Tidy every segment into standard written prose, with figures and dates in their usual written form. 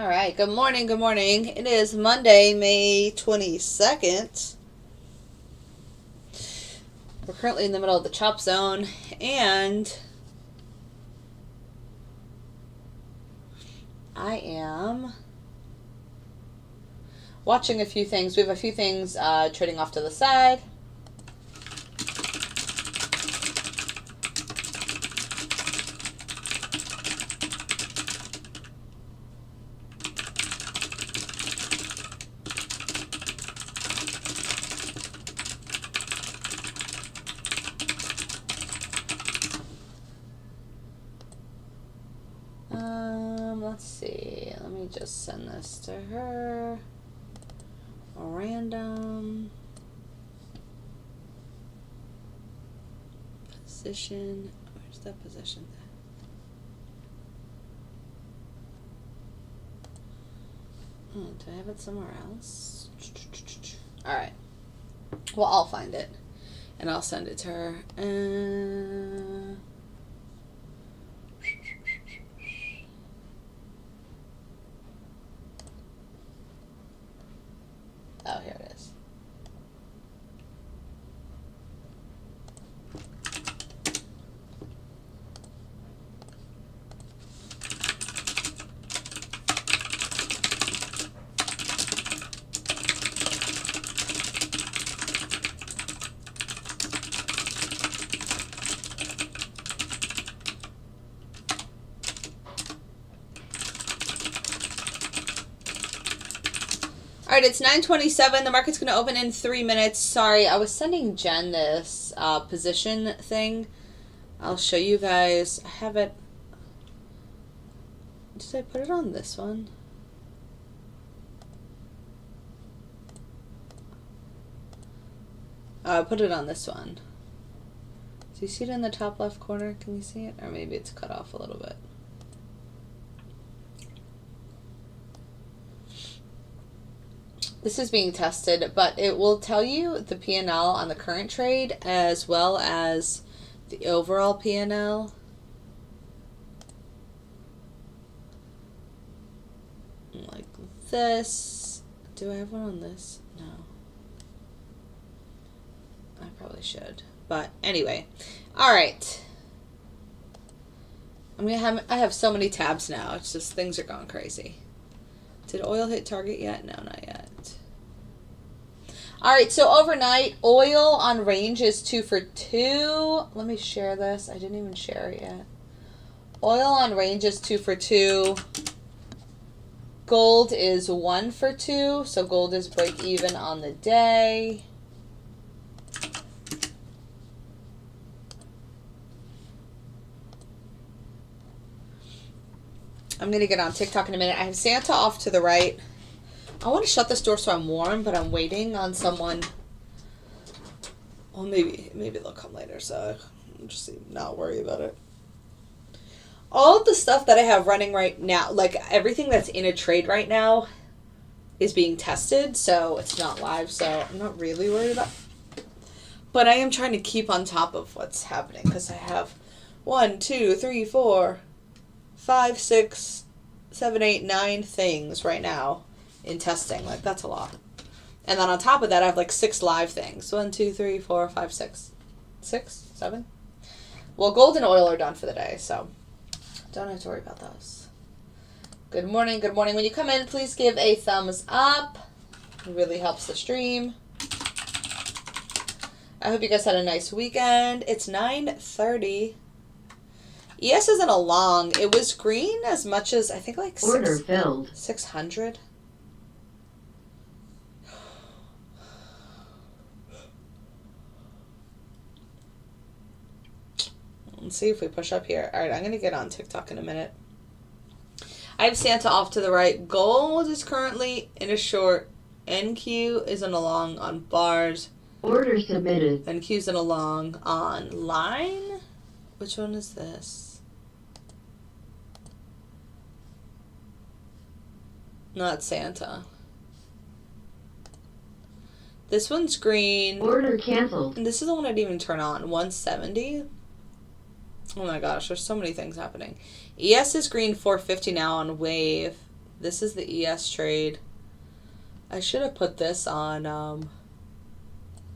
All right, good morning, good morning. It is Monday, May 22nd. We're currently in the middle of the chop zone, and I am watching a few things. We have a few things trading off to the side. Let's see. Let me just send this to her. Random position. Where's that position? Oh, do I have it somewhere else? All right. Well, I'll find it and I'll send it to her. Oh, here it is. All right, it's 9:27. The market's going to open in 3 minutes. Sorry, I was sending Jen this position thing. I'll show you guys. I have it. Did I put it on this one? I put it on this one. Do you see it in the top left corner? Can you see it? Or maybe it's cut off a little bit. This is being tested, but it will tell you the P&L on the current trade as well as the overall P&L. Like this. Do I have one on this? No. I probably should. But anyway. All right. I have so many tabs now. It's just things are going crazy. Did oil hit target yet? No, not yet. All right, so overnight, oil on range is 2 for 2. Let me share this. I didn't even share it yet. Oil on range is 2 for 2. Gold is 1 for 2, so gold is break even on the day. I'm going to get on TikTok in a minute. I have Santa off to the right. I want to shut this door so I'm warm, but I'm waiting on someone. Well, maybe they'll come later, so I'm just not worry about it. All of the stuff that I have running right now, like everything that's in a trade right now, is being tested, so it's not live, so I'm not really worried about it. But I am trying to keep on top of what's happening, because I have 1, 2, 3, 4, 5, 6, 7, 8, 9 things right now in testing. Like, that's a lot. And then on top of that, I have like 6 live things. 1, 2, 3, 4, 5, 6. 6? 7? Well, gold and oil are done for the day, so don't have to worry about those. Good morning, good morning. When you come in, please give a thumbs up. It really helps the stream. I hope you guys had a nice weekend. It's 9:30. ES isn't a long. It was green as much as, I think, like order filled 600. Let's see if we push up here. All right, I'm going to get on TikTok in a minute. I have Santa off to the right. Gold is currently in a short. NQ is in a long on bars. Order submitted. NQ's in a long on line. Which one is this? Not Santa. This one's green. Order canceled. And this is the one I didn't even turn on. 170. Oh my gosh, there's so many things happening. ES is green 450 now on wave. This is the ES trade. I should have put this on.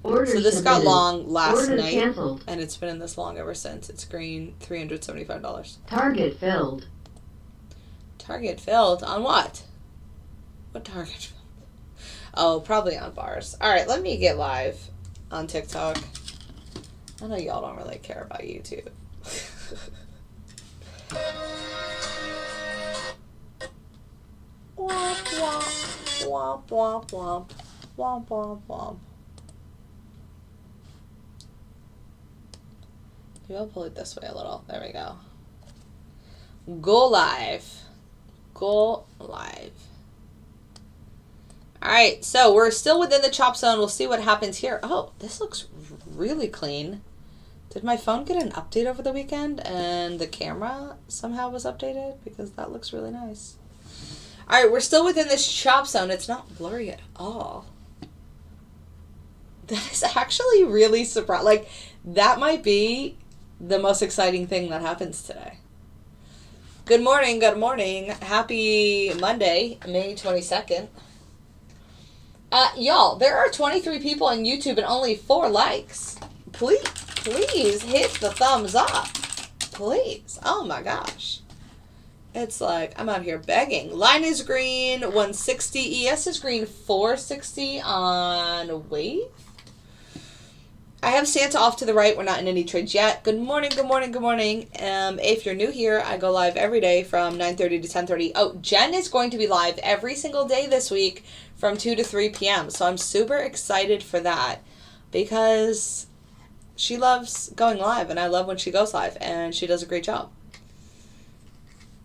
Order So this got submitted. long last Order night, canceled. and it's been in this long ever since. It's green, $375. Target filled. Target filled on what? What target filled? Oh, probably on bars. All right, let me get live on TikTok. I know y'all don't really care about YouTube. Womp womp, womp womp womp, womp womp womp. Maybe I'll pull it this way a little. There we go. Go live. Go live. Alright, so we're still within the chop zone. We'll see what happens here. Oh, this looks really clean. Did my phone get an update over the weekend and the camera somehow was updated? Because that looks really nice. Alright, we're still within this chop zone. It's not blurry at all. That is actually really surprising. Like, that might be the most exciting thing that happens today. Good morning, good morning. Happy Monday, May 22nd. Y'all, there are 23 people on YouTube and only 4 likes. Please hit the thumbs up. Please. Oh my gosh. It's like, I'm out here begging. Line is green, 160. ES is green, 460 on Wave. I have Santa off to the right. We're not in any trades yet. Good morning, good morning, good morning. If you're new here, I go live every day from 9:30 to 10:30. Oh, Jen is going to be live every single day this week from 2 to 3 p.m. So I'm super excited for that because she loves going live and I love when she goes live and she does a great job.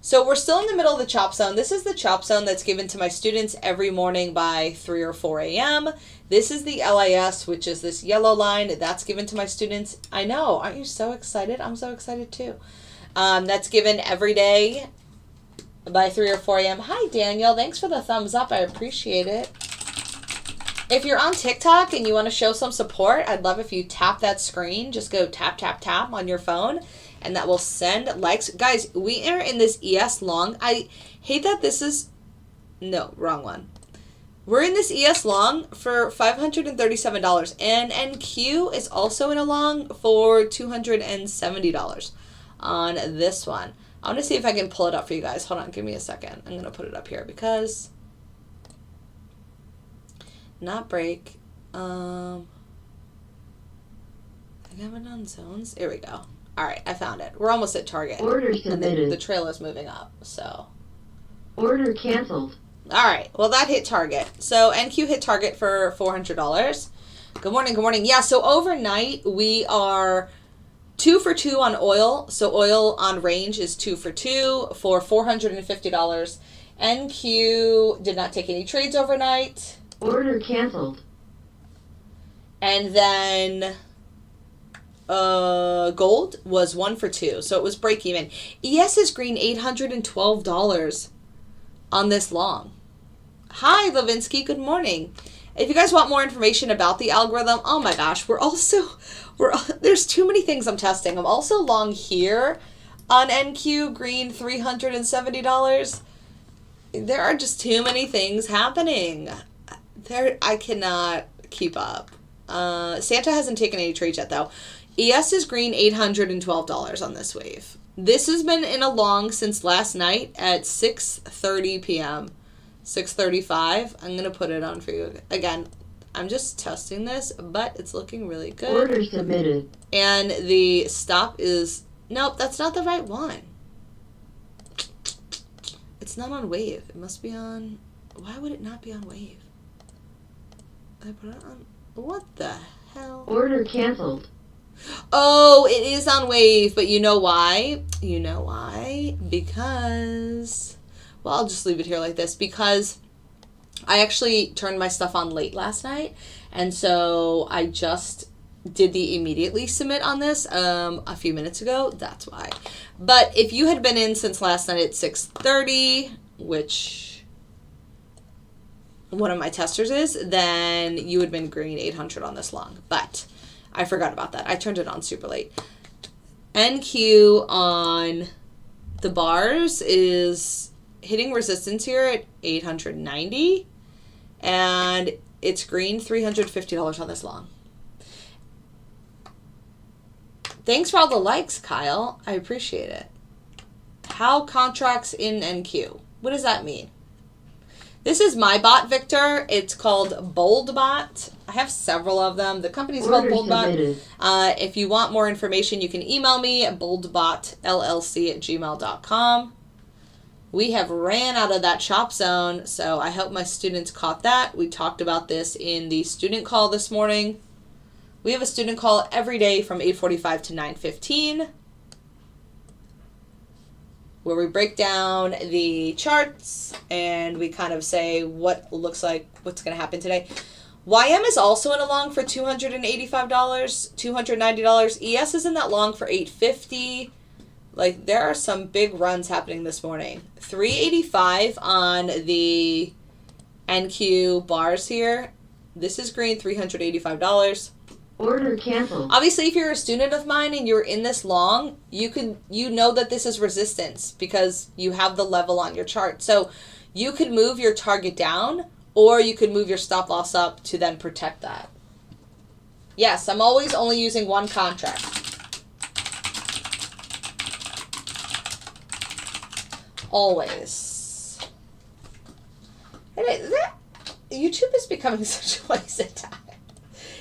So we're still in the middle of the chop zone. This is the chop zone that's given to my students every morning by 3 or 4 a.m. This is the LIS, which is this yellow line. That's given to my students. I know. Aren't you so excited? I'm so excited too. That's given every day by 3 or 4 a.m. Hi, Daniel. Thanks for the thumbs up. I appreciate it. If you're on TikTok and you want to show some support, I'd love if you tap that screen. Just go tap, tap, tap on your phone. And that will send likes. Guys, we are in this ES long. I hate that this is... No, wrong one. We're in this ES long for $537. And NQ is also in a long for $270 on this one. I want to see if I can pull it up for you guys. Hold on, give me a second. I'm going to put it up here because... Not break. I have it on zones. Here we go. All right, I found it. We're almost at target. Order submitted. And the trail is moving up, so. Order canceled. All right, well, that hit target. So NQ hit target for $400. Good morning, good morning. Yeah, so overnight, we are 2 for 2 on oil. So oil on range is 2 for 2 for $450. NQ did not take any trades overnight. Order canceled. And then... gold was 1 for 2, so it was break even. ES is green, $812 on this long. Hi, Levinsky. Good morning. If you guys want more information about the algorithm, oh my gosh, there's too many things I'm testing. I'm also long here on NQ, green, $370. There are just too many things happening. I cannot keep up. Santa hasn't taken any trades yet, though. ES is green, $812 on this wave. This has been in a long since last night at 6:30 p.m. 6:35. I'm going to put it on for you. Again, I'm just testing this, but it's looking really good. Order submitted. And the stop is... Nope, that's not the right one. It's not on wave. It must be on... Why would it not be on wave? I put it on... What the hell? Order canceled. Oh, it is on wave, but you know why? You know why? Because, well, I'll just leave it here like this, because I actually turned my stuff on late last night, and so I just did the immediately submit on this a few minutes ago. That's why. But if you had been in since last night at 6:30, which one of my testers is, then you would have been green 800 on this long, but I forgot about that. I turned it on super late. NQ on the bars is hitting resistance here at 890, and it's green $350 on this long. Thanks for all the likes, Kyle. I appreciate it. How contracts in NQ? What does that mean? This is my bot, Victor. It's called BoldBot. I have several of them. The company's called BoldBot. If you want more information, you can email me at boldbotllc@gmail.com. We have ran out of that shop zone, so I hope my students caught that. We talked about this in the student call this morning. We have a student call every day from 8:45 to 9:15 where we break down the charts and we kind of say what looks like what's going to happen today. YM is also in a long for $285, $290. ES is in that long for $850. Like, there are some big runs happening this morning. $385 on the NQ bars here. This is green, $385. Order canceled. Obviously, if you're a student of mine and you're in this long, you know that this is resistance because you have the level on your chart. So you could move your target down or you could move your stop loss up to then protect that. Yes, I'm always only using one contract. Always. YouTube is becoming such a waste of time.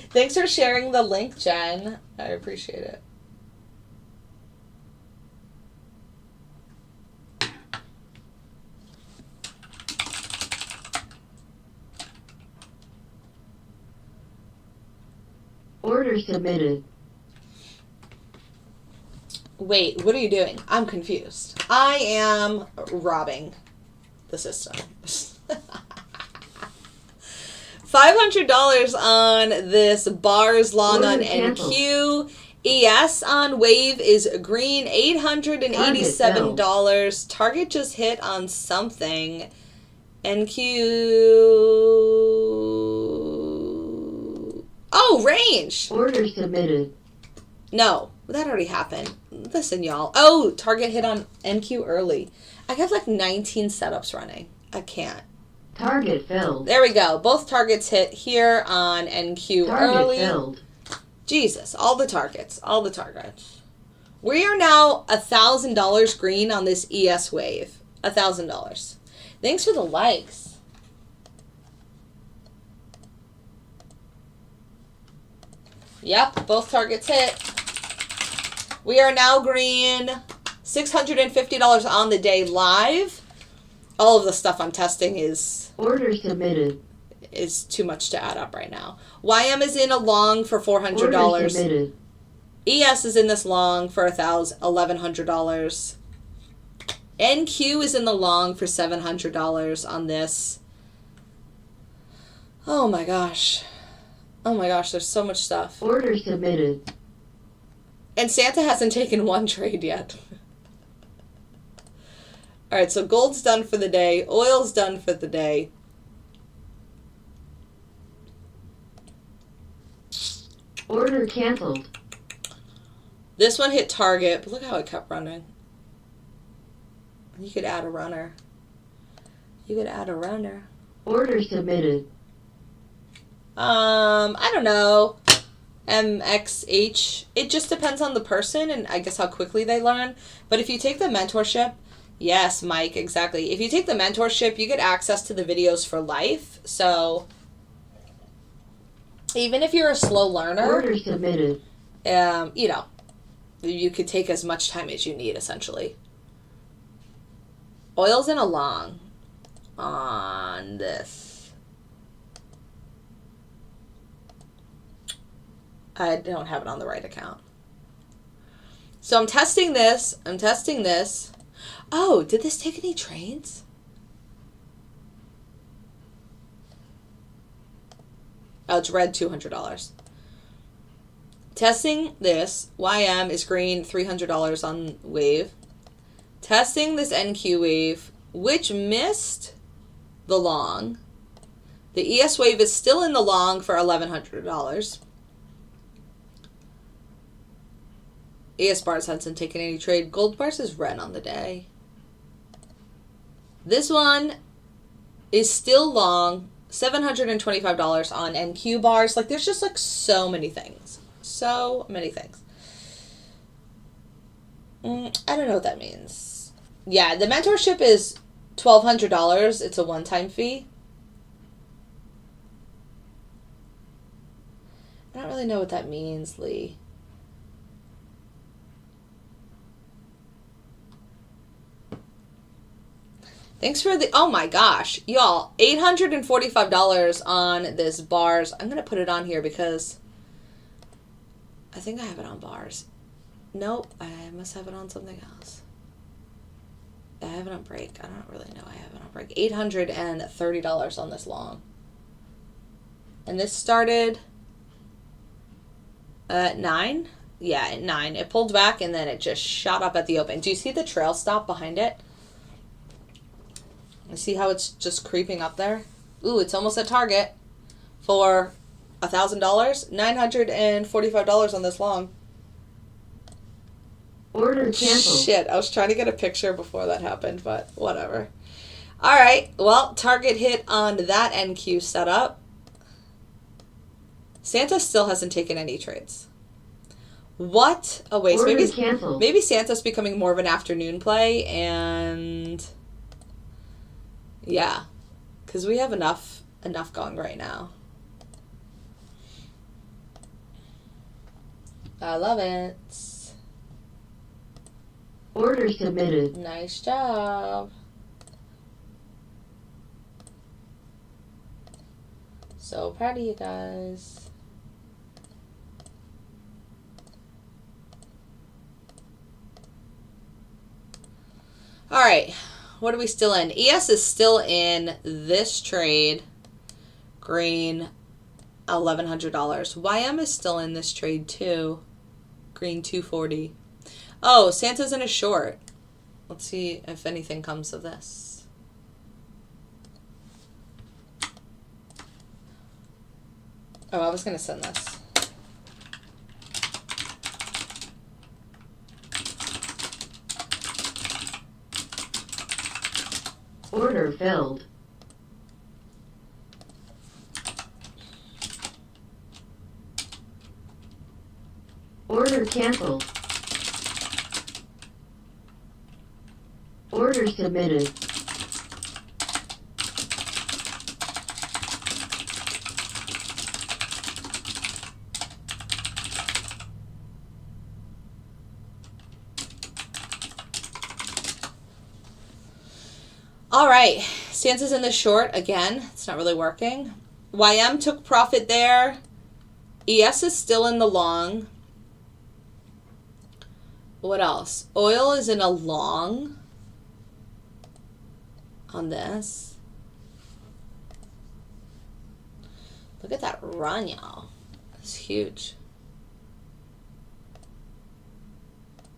Thanks for sharing the link, Jen. I appreciate it. Order submitted. Wait, what are you doing? I'm confused. I am robbing the system. $500 on this bars long on NQ. ES on wave is green, $887. Target just hit on something. NQ. Oh, range. Order submitted. No, that already happened. Listen, y'all. Oh, target hit on NQ early. I have like 19 setups running. I can't. Target filled. There we go. Both targets hit here on NQ early. Target filled. Jesus, all the targets. All the targets. We are now $1,000 green on this ES wave. $1,000. Thanks for the likes. Yep, both targets hit. We are now green. $650 on the day live. All of the stuff I'm testing is order submitted. Is too much to add up right now. YM is in a long for $400. Order submitted. ES is in this long for $1,100. NQ is in the long for $700 on this. Oh my gosh. Oh my gosh, there's so much stuff. Order submitted. And Santa hasn't taken one trade yet. All right, so gold's done for the day. Oil's done for the day. Order canceled. This one hit target, but look how it kept running. You could add a runner. You could add a runner. Order submitted. I don't know. MXH. It just depends on the person and I guess how quickly they learn. But if you take the mentorship, yes, Mike, exactly. If you take the mentorship, you get access to the videos for life. So even if you're a slow learner, order submitted. You know, you could take as much time as you need, essentially. Oil's in a long on this. I don't have it on the right account. So I'm testing this. I'm testing this. Oh, did this take any trades? Oh, it's red, $200. Testing this. YM is green, $300 on wave. Testing this NQ wave, which missed the long. The ES wave is still in the long for $1,100. ES bars hasn't taken any trade. Gold bars is red on the day. This one is still long, $725 on NQ bars. Like, there's just like so many things. So many things. I don't know what that means. Yeah, the mentorship is $1,200. It's a one-time fee. I don't really know what that means, Lee. Thanks for the, oh my gosh, y'all, $845 on this bars. I'm going to put it on here because I think I have it on bars. Nope, I must have it on something else. I have it on break. I don't really know I have it on break. $830 on this long. And this started at 9? Yeah, at 9. It pulled back and then it just shot up at the open. Do you see the trail stop behind it? You see how it's just creeping up there? Ooh, it's almost at target for $1,000. $945 on this long. Order canceled. Shit, I was trying to get a picture before that happened, but whatever. All right, well, target hit on that NQ setup. Santa still hasn't taken any trades. What a waste. Maybe Santa's becoming more of an afternoon play, and yeah, because we have enough going right now. I love it. Order submitted. Nice job. So proud of you guys. All right, what are we still in? ES is still in this trade. Green, $1,100. YM is still in this trade too. Green, $240. Oh, Santa's in a short. Let's see if anything comes of this. Oh, I was going to send this. Order filled. Order canceled. Order submitted. All right, Santa's in the short again. It's not really working. YM took profit there. ES is still in the long. What else? Oil is in a long on this. Look at that run, y'all. It's huge.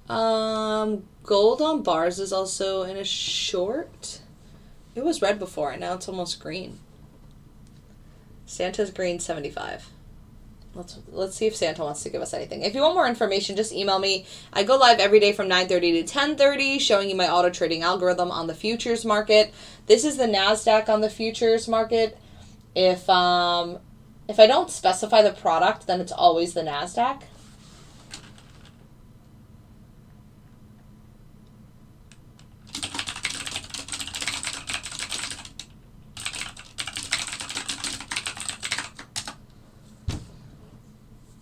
Gold on bars is also in a short. It was red before, and now it's almost green. Santa's green 75. Let's see if Santa wants to give us anything. If you want more information, just email me. I go live every day from 9:30 to 10:30, showing you my auto trading algorithm on the futures market. This is the NASDAQ on the futures market. If I don't specify the product, then it's always the NASDAQ.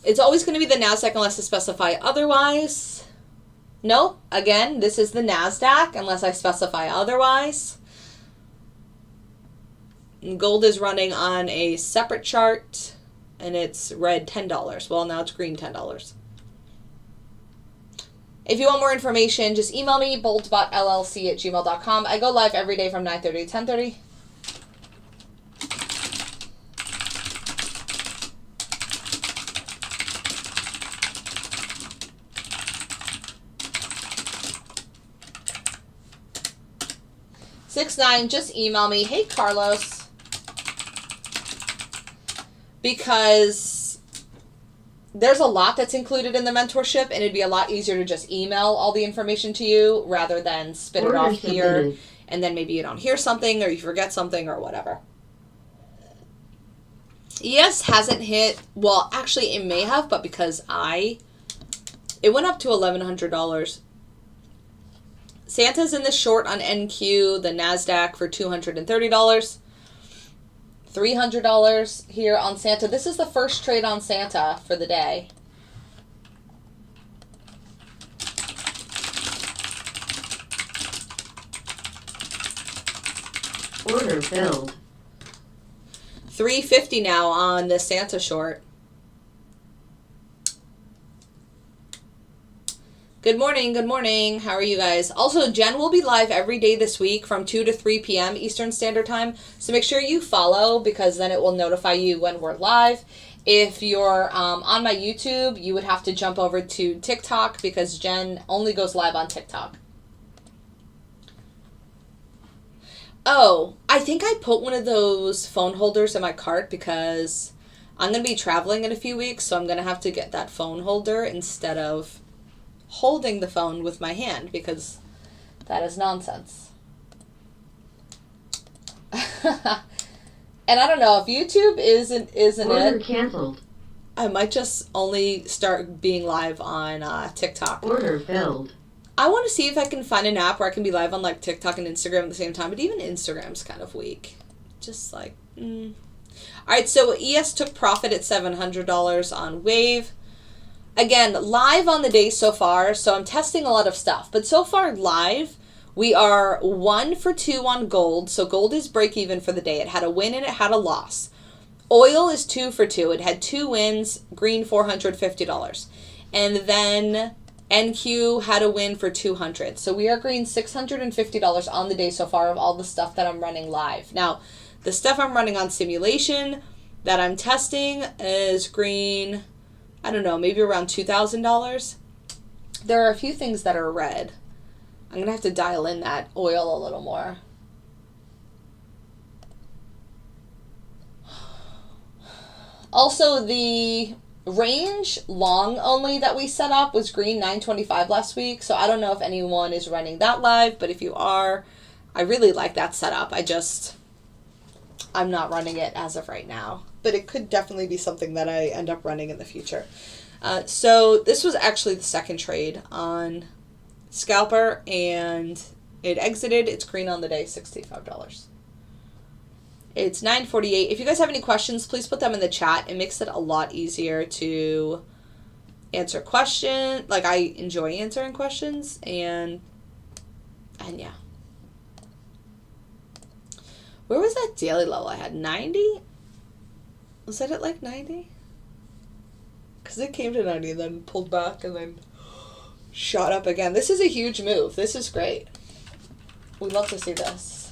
It's always going to be the NASDAQ unless I specify otherwise. No, again, this is the NASDAQ unless I specify otherwise. And gold is running on a separate chart, and it's red $10. Well, now it's green $10. If you want more information, just email me, boltbotllc@gmail.com. I go live every day from 9:30 to 10:30. Just email me, hey Carlos, because there's a lot that's included in the mentorship, and it'd be a lot easier to just email all the information to you rather than spit it off here and then maybe you don't hear something or you forget something or whatever. ES hasn't hit, well, actually it may have, but because it went up to $1,100. Santa's in the short on NQ, the NASDAQ for $230. $300 here on Santa. This is the first trade on Santa for the day. Order filled. $350 now on the Santa short. Good morning, good morning. How are you guys? Also, Jen will be live every day this week from 2 to 3 p.m. Eastern Standard Time. So make sure you follow because then it will notify you when we're live. If you're on my YouTube, you would have to jump over to TikTok because Jen only goes live on TikTok. Oh, I think I put one of those phone holders in my cart because I'm going to be traveling in a few weeks, so I'm going to have to get that phone holder instead of holding the phone with my hand because that is nonsense. And I don't know if YouTube isn't Order it. canceled. I might just only start being live on TikTok. Order filled. I want to see if I can find an app where I can be live on like TikTok and Instagram at the same time, but even Instagram's kind of weak. Just like, All right, so ES took profit at $700 on Wave. Again, live on the day so far, so I'm testing a lot of stuff. But so far live, we are 1 for 2 on gold. So gold is break even for the day. It had a win and it had a loss. Oil is 2 for 2. It had 2 wins, green $450. And then NQ had a win for $200. So we are green $650 on the day so far of all the stuff that I'm running live. Now, the stuff I'm running on simulation that I'm testing is green, I don't know, maybe around $2,000. There are a few things that are red. I'm going to have to dial in that oil a little more. Also, the range long only that we set up was green 925 last week. So I don't know if anyone is running that live, but if you are, I really like that setup. I'm not running it as of right now, but it could definitely be something that I end up running in the future. So this was actually the second trade on Scalper, and it exited. It's green on the day, $65. It's 9:48. If you guys have any questions, please put them in the chat. It makes it a lot easier to answer questions. Like, I enjoy answering questions, and yeah. Where was that daily level I had? 90? Was that at like 90? Because it came to 90 and then pulled back and then shot up again. This is a huge move. This is great. We love to see this.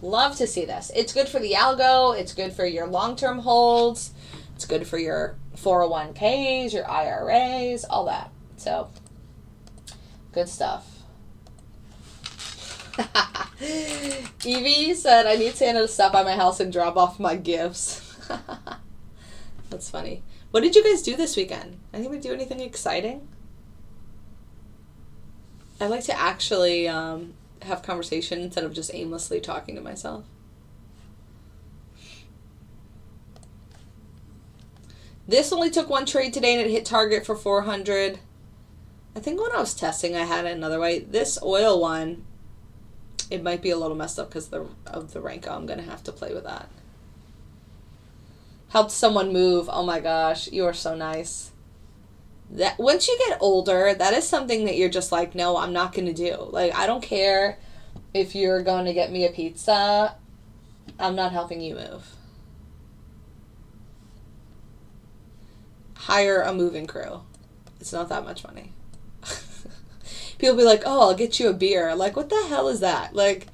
Love to see this. It's good for the algo. It's good for your long-term holds. It's good for your 401ks, your IRAs, all that. So, good stuff. Evie said, I need Santa to stop by my house and drop off my gifts. That's funny. What did you guys do this weekend? Anybody do anything exciting? I like to actually have conversation instead of just aimlessly talking to myself. This only took one trade today and it hit target for 400. I think when I was testing I had it another way. This oil one, it might be a little messed up because of the Renko. I'm going to have to play with that. Helped someone move. Oh my gosh, you are so nice. That once you get older, that is something that you're just like, no, I'm not going to do. Like, I don't care if you're going to get me a pizza. I'm not helping you move. Hire a moving crew. It's not that much money. People be like, oh, I'll get you a beer. Like, what the hell is that? Like,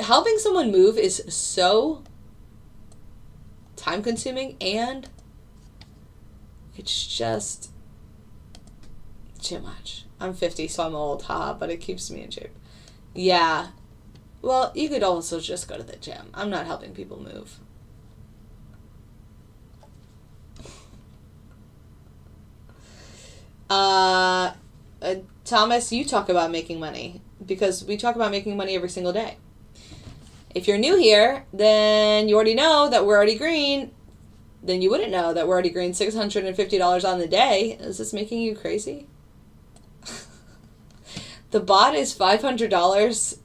helping someone move is so time consuming and it's just too much. I'm 50, so I'm old, haha, but it keeps me in shape. Yeah. Well, you could also just go to the gym. I'm not helping people move. Thomas, you talk about making money. because we talk about making money every single day. If you're new here, then you already know that we're already green. Then you wouldn't know that we're already green $650 on the day. Is this making you crazy? The bot is $500.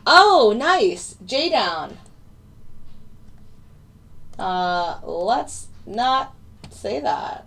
Oh, nice. J down. Let's not say that.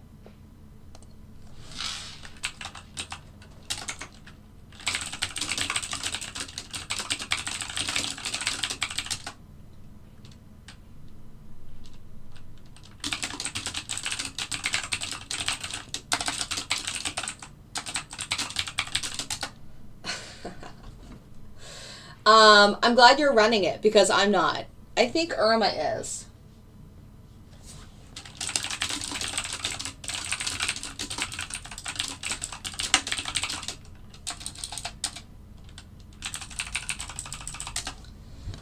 I'm glad you're running it because I'm not. I think Irma is.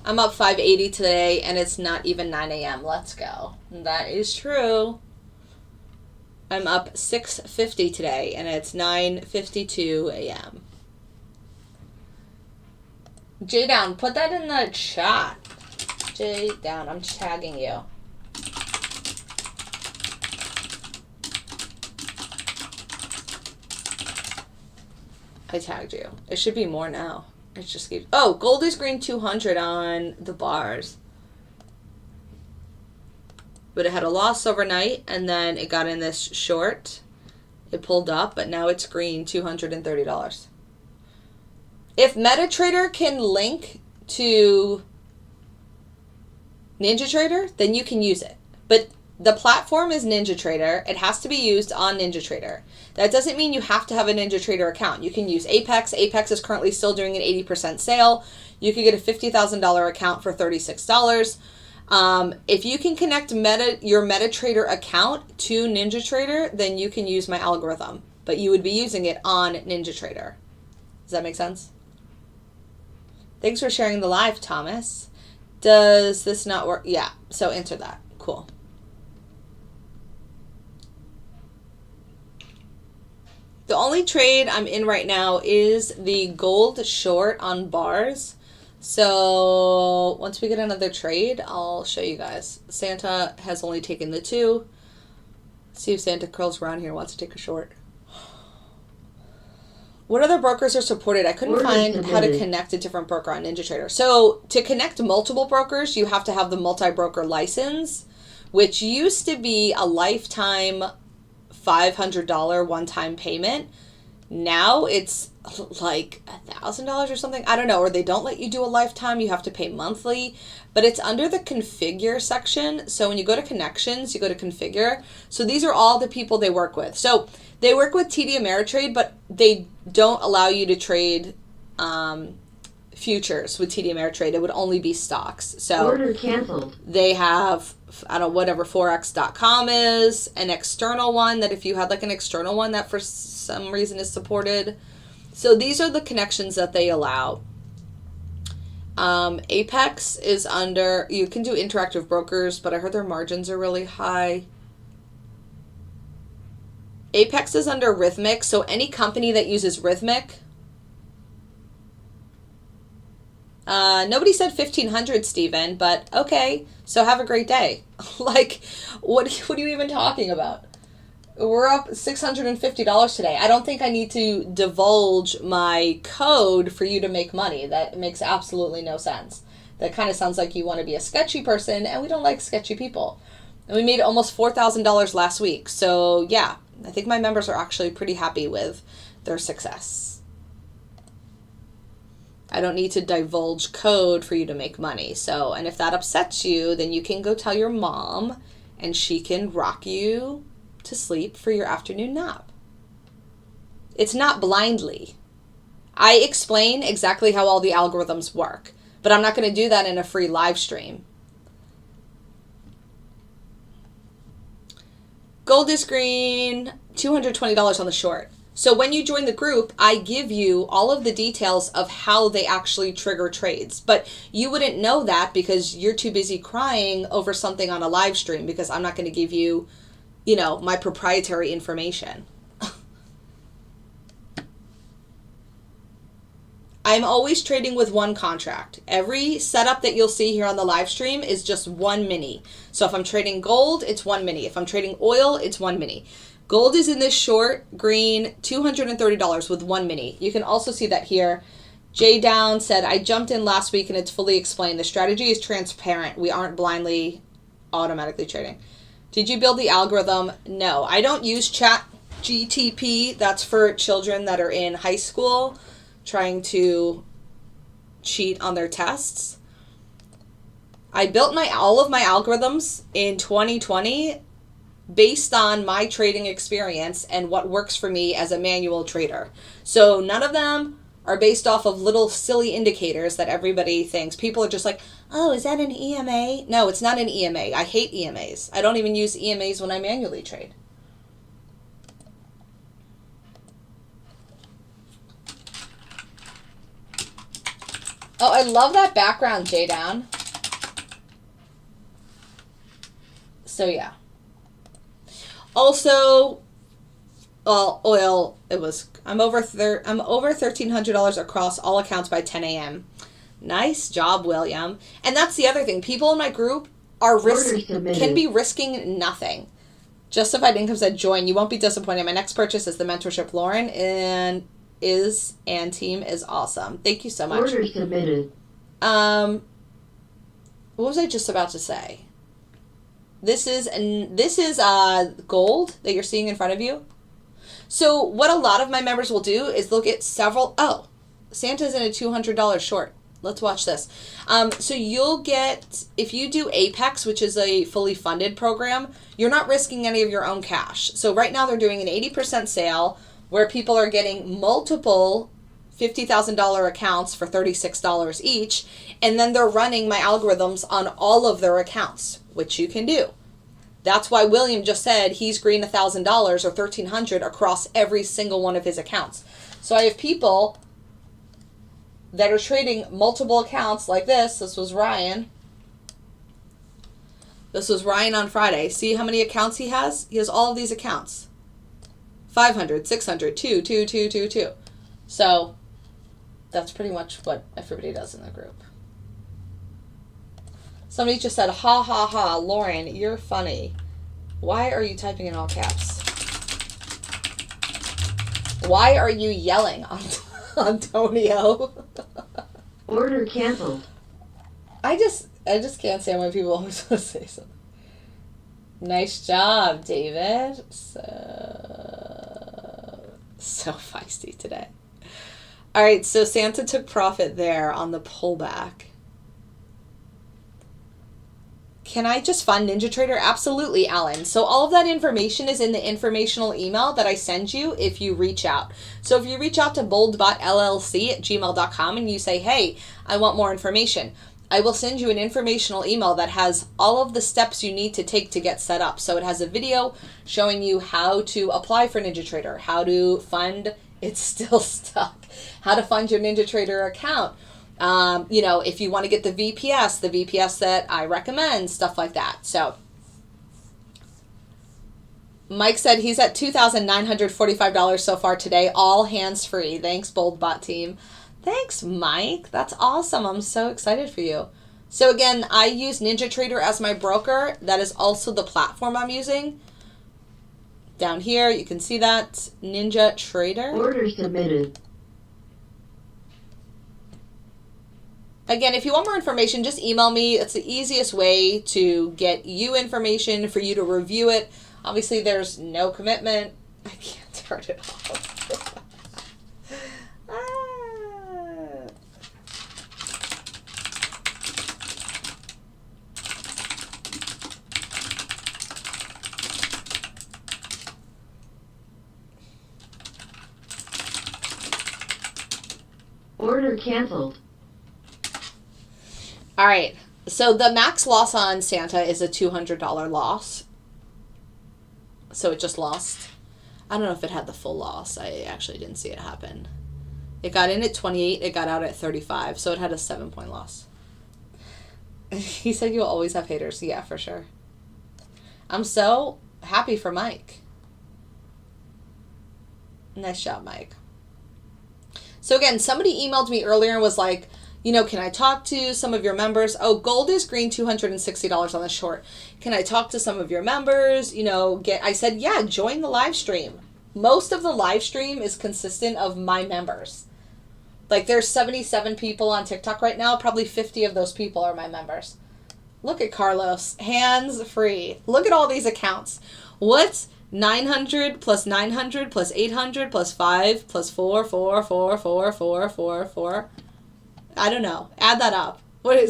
I'm up 580 today and it's not even 9 a.m. Let's go. That is true. I'm up 650 today and it's 9:52 a.m. J down, put that in the chat. J down, I'm tagging you. I tagged you. It should be more now. It just keeps. Oh, gold is green 200 on the bars. But it had a loss overnight and then it got in this short. It pulled up, but now it's green $230. If MetaTrader can link to NinjaTrader, then you can use it. But the platform is NinjaTrader. It has to be used on NinjaTrader. That doesn't mean you have to have a NinjaTrader account. You can use Apex. Apex is currently still doing an 80% sale. You could get a $50,000 account for $36. If you can connect your MetaTrader account to NinjaTrader, then you can use my algorithm. But you would be using it on NinjaTrader. Does that make sense? Thanks for sharing the live, Thomas. Does this not work? Yeah, so answer that. Cool. The only trade I'm in right now is the gold short on bars. So once we get another trade, I'll show you guys. Santa has only taken the 2. See if Santa curls around here and wants to take a short. What other brokers are supported? I couldn't find how to connect a different broker on NinjaTrader. So to connect multiple brokers, you have to have the multi-broker license, which used to be a lifetime $500 one-time payment. Now it's like $1,000 or something. I don't know. Or they don't let you do a lifetime. You have to pay monthly. But it's under the configure section. So when you go to connections, you go to configure. So these are all the people they work with. So they work with TD Ameritrade, but they don't allow you to trade futures with TD Ameritrade. It would only be stocks. So Order canceled. They have, I don't know, whatever forex.com is, an external one that if you had like an external one that for some reason is supported. So these are the connections that they allow. Apex is under, you can do interactive brokers, but I heard their margins are really high. Apex is under Rhythmic, so any company that uses Rhythmic. Nobody said 1,500, Steven, but okay, so have a great day. Like, what are you even talking about? We're up $650 today. I don't think I need to divulge my code for you to make money. That makes absolutely no sense. That kind of sounds like you want to be a sketchy person, and we don't like sketchy people. And we made almost $4,000 last week. So yeah, I think my members are actually pretty happy with their success. I don't need to divulge code for you to make money. So, and if that upsets you, then you can go tell your mom and she can rock you to sleep for your afternoon nap. It's not blindly. I explain exactly how all the algorithms work, but I'm not going to do that in a free live stream. Gold is green, $220 on the short. So when you join the group, I give you all of the details of how they actually trigger trades. But you wouldn't know that because you're too busy crying over something on a live stream, because I'm not going to give you, you know, my proprietary information. I'm always trading with one contract. Every setup that you'll see here on the live stream is just one mini. So if I'm trading gold, it's one mini. If I'm trading oil, it's one mini. Gold is in this short green, $230 with one mini. You can also see that here. Jay Down said, I jumped in last week and it's fully explained. The strategy is transparent. We aren't blindly automatically trading. Did you build the algorithm? No, I don't use Chat GTP. That's for children that are in high school trying to cheat on their tests. I built all of my algorithms in 2020 based on my trading experience and what works for me as a manual trader. So none of them are based off of little silly indicators that everybody thinks. People are just like, oh, is that an EMA? No, it's not an EMA. I hate EMAs. I don't even use EMAs when I manually trade. Oh, I love that background, J-Down. So, yeah. Also, well, oil, I'm over $1,300 across all accounts by 10 a.m. Nice job, William. And that's the other thing. People in my group can be risking nothing. Justified Income said, join. You won't be disappointed. My next purchase is the mentorship. Lauren and team is awesome. Thank you so much. Order submitted. What was I just about to say? This is gold that you're seeing in front of you. So what a lot of my members will do is look at Santa's in a $200 short. Let's watch this. So you'll get, if you do Apex, which is a fully funded program, you're not risking any of your own cash. So right now they're doing an 80% sale where people are getting multiple $50,000 accounts for $36 each. And then they're running my algorithms on all of their accounts, which you can do. That's why William just said he's green $1,000 or $1,300 across every single one of his accounts. So I have people that are trading multiple accounts like this. This was Ryan. This was Ryan on Friday. See how many accounts he has? He has all of these accounts. 500, 600, 2, 2, 2, 2, 2. So that's pretty much what everybody does in the group. Somebody just said, ha, ha, ha, Lauren, you're funny. Why are you typing in all caps? Why are you yelling, Antonio? Order canceled. I just can't stand when people always want to say something. Nice job, David. So feisty today. All right, so Santa took profit there on the pullback. Can I just fund NinjaTrader? Absolutely, Alan. So all of that information is in the informational email that I send you if you reach out. So if you reach out to boldbotllc@gmail.com and you say, hey, I want more information, I will send you an informational email that has all of the steps you need to take to get set up. So it has a video showing you how to apply for NinjaTrader, how to fund, it's still stuck, how to fund your NinjaTrader account. If you want to get the VPS that I recommend, stuff like that. So Mike said he's at $2,945 so far today, all hands-free. Thanks, BoldBot team. Thanks, Mike. That's awesome. I'm so excited for you. So again, I use NinjaTrader as my broker. That is also the platform I'm using. Down here, you can see that, NinjaTrader. Order submitted. Again, if you want more information, just email me. It's the easiest way to get you information, for you to review it. Obviously, there's no commitment. I can't turn it off. Order canceled. All right, so the max loss on Santa is a $200 loss. So it just lost. I don't know if it had the full loss. I actually didn't see it happen. It got in at 28, it got out at 35, so it had a 7-point loss. He said you'll always have haters. Yeah, for sure. I'm so happy for Mike. Nice job, Mike. So again, somebody emailed me earlier and was like, can I talk to some of your members? Oh, gold is green, $260 on the short. Can I talk to some of your members? I said, yeah, join the live stream. Most of the live stream is consistent of my members. Like there's 77 people on TikTok right now. Probably 50 of those people are my members. Look at Carlos, hands free. Look at all these accounts. What's 900 plus 900 plus 800 plus 5 plus 4, 4, 4, 4, 4, 4, 4. I don't know. Add that up.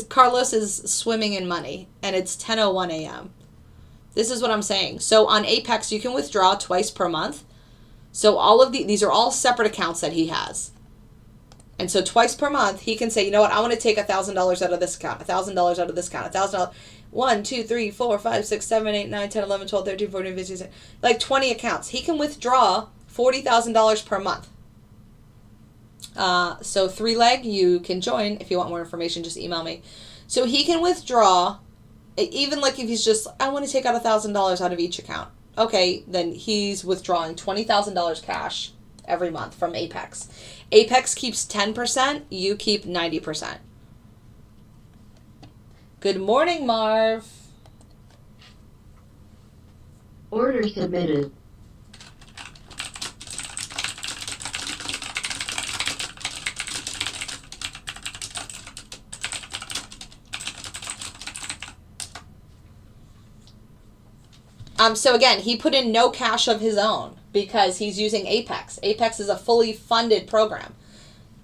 Carlos is swimming in money, and it's 10:01 a.m. This is what I'm saying. So on Apex, you can withdraw twice per month. So all of these are all separate accounts that he has. And so twice per month, he can say, you know what, I want to take $1,000 out of this account, $1,000 out of this account, $1,000. 1, 2, 3, 4, 5, 6, 7, 8, 9, 10, 11, 12, 13, 14, 15, 16, like 20 accounts. He can withdraw $40,000 per month. So 3-leg, you can join. If you want more information, just email me. So he can withdraw, even like if he's just, I want to take out $1,000 out of each account. Okay, then he's withdrawing $20,000 cash every month from Apex. Apex keeps 10%, you keep 90%. Good morning, Marv. Order submitted. So again, he put in no cash of his own because he's using Apex. Apex is a fully funded program.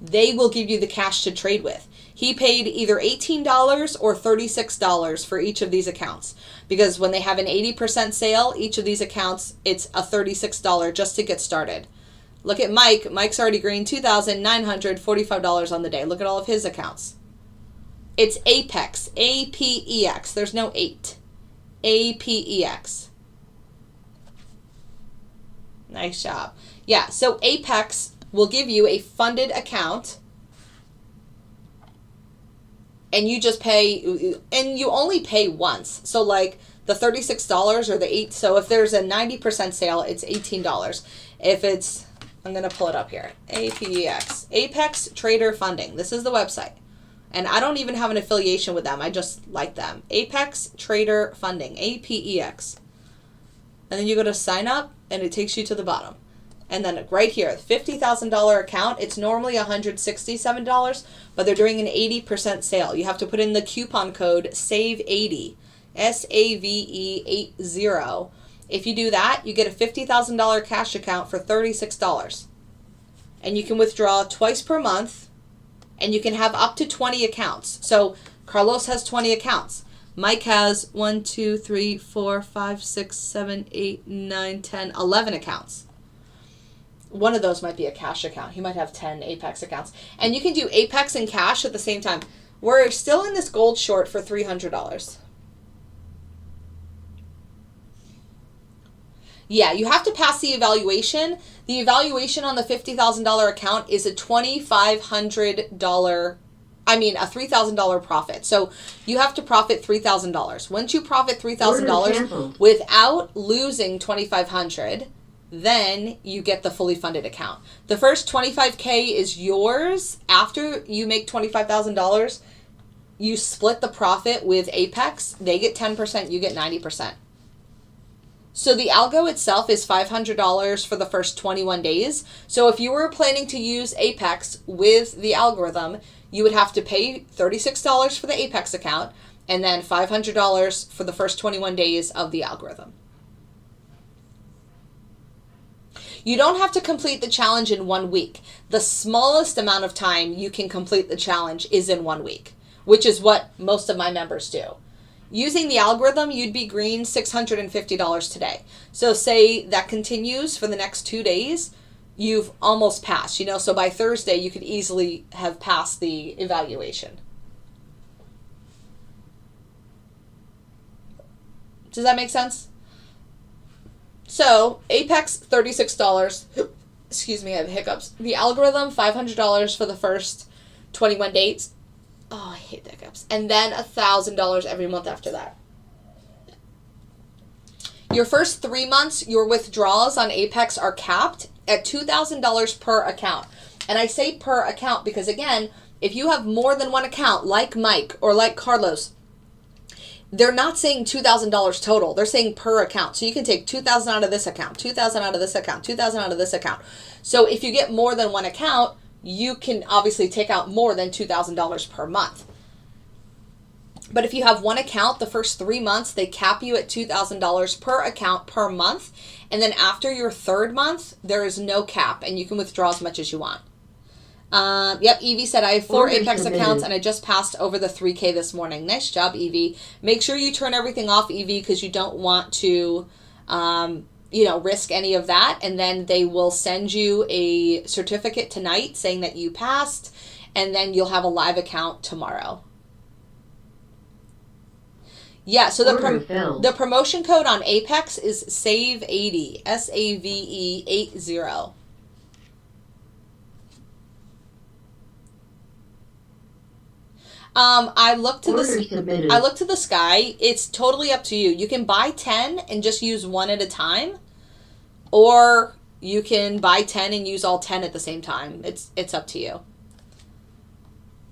They will give you the cash to trade with. He paid either $18 or $36 for each of these accounts because when they have an 80% sale, each of these accounts, it's a $36 just to get started. Look at Mike. Mike's already green $2,945 on the day. Look at all of his accounts. It's Apex, A-P-E-X. There's no 8. A-P-E-X. Nice job. Yeah, so Apex will give you a funded account and you just pay, and you only pay once. So like the $36 or the 8, so if there's a 90% sale, it's $18. If it's, I'm going to pull it up here, APEX, Apex Trader Funding. This is the website. And I don't even have an affiliation with them. I just like them. Apex Trader Funding, APEX. And then you go to sign up and it takes you to the bottom. And then right here, $50,000 account, it's normally $167, but they're doing an 80% sale. You have to put in the coupon code SAVE80, SAVE80. If you do that, you get a $50,000 cash account for $36. And you can withdraw twice per month, and you can have up to 20 accounts. So Carlos has 20 accounts. Mike has 1, 2, 3, 4, 5, 6, 7, 8, 9, 10, 11 accounts. One of those might be a cash account. He might have 10 Apex accounts. And you can do Apex and cash at the same time. We're still in this gold short for $300. Yeah, you have to pass the evaluation. The evaluation on the $50,000 account is a $3,000 profit. So you have to profit $3,000. Once you profit $3,000 without losing $2,500, then you get the fully funded account. The first $25K is yours. After you make $25,000, you split the profit with Apex. They get 10%, you get 90%. So the algo itself is $500 for the first 21 days. So if you were planning to use Apex with the algorithm, you would have to pay $36 for the Apex account and then $500 for the first 21 days of the algorithm. You don't have to complete the challenge in 1 week. The smallest amount of time you can complete the challenge is in 1 week, which is what most of my members do. Using the algorithm, you'd be green $650 today. So say that continues for the next 2 days, you've almost passed, so by Thursday you could easily have passed the evaluation. Does that make sense? So Apex, $36. Excuse me, I have hiccups. The algorithm, $500 for the first 21 days. Oh, I hate the hiccups. And then $1,000 every month after that. Your first 3 months, your withdrawals on Apex are capped at $2,000 per account. And I say per account because, again, if you have more than one account, like Mike or like Carlos, they're not saying $2,000 total. They're saying per account. So you can take $2,000 out of this account, $2,000 out of this account, $2,000 out of this account. So if you get more than one account, you can obviously take out more than $2,000 per month. But if you have one account, the first 3 months, they cap you at $2,000 per account per month. And then after your third month, there is no cap and you can withdraw as much as you want. Yep, Evie said, I have 4 Apex accounts and I just passed over the 3K this morning. Nice job, Evie. Make sure you turn everything off, Evie, because you don't want to, risk any of that. And then they will send you a certificate tonight saying that you passed, and then you'll have a live account tomorrow. Yeah, so the promotion code on Apex is SAVE80, SAVE80. I looked to the sky. It's totally up to you. You can buy 10 and just use one at a time, or you can buy 10 and use all 10 at the same time. It's up to you.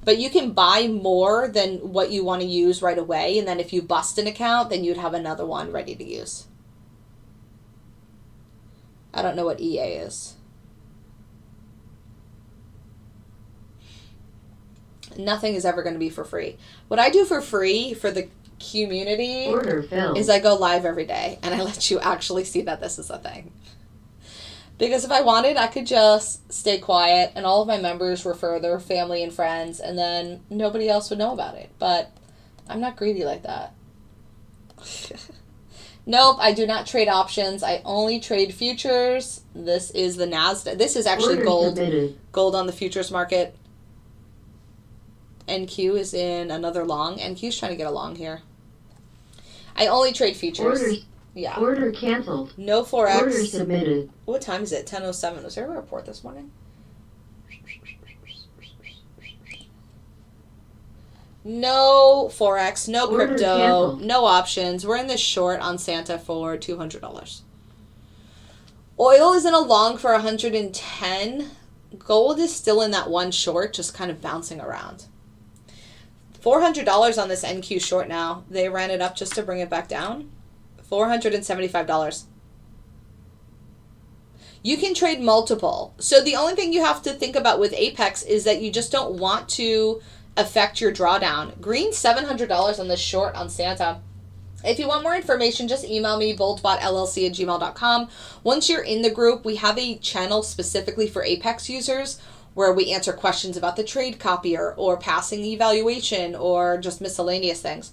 But you can buy more than what you want to use right away, and then if you bust an account, then you'd have another one ready to use. I don't know what EA is. Nothing is ever going to be for free. What I do for free for the community is I go live every day, and I let you actually see that this is a thing. Because if I wanted, I could just stay quiet, and all of my members refer their family and friends, and then nobody else would know about it. But I'm not greedy like that. Nope, I do not trade options. I only trade futures. This is the NASDAQ. This is actually gold. Gold on the futures market. NQ is in another long. NQ's trying to get a long here. I only trade futures. Yeah. Order canceled. No forex. Order submitted. What time is it? 10:07. Was there a report this morning? No forex, no crypto, no options. We're in this short on Santa for $200. Oil is in a long for 110. Gold is still in that one short, just kind of bouncing around. $400 on this NQ short now. They ran it up just to bring it back down. $475. You can trade multiple. So the only thing you have to think about with Apex is that you just don't want to affect your drawdown. Green, $700 on this short on Santa. If you want more information, just email me, boldbotllc@gmail.com. Once you're in the group, we have a channel specifically for Apex users where we answer questions about the trade copier or passing evaluation or just miscellaneous things.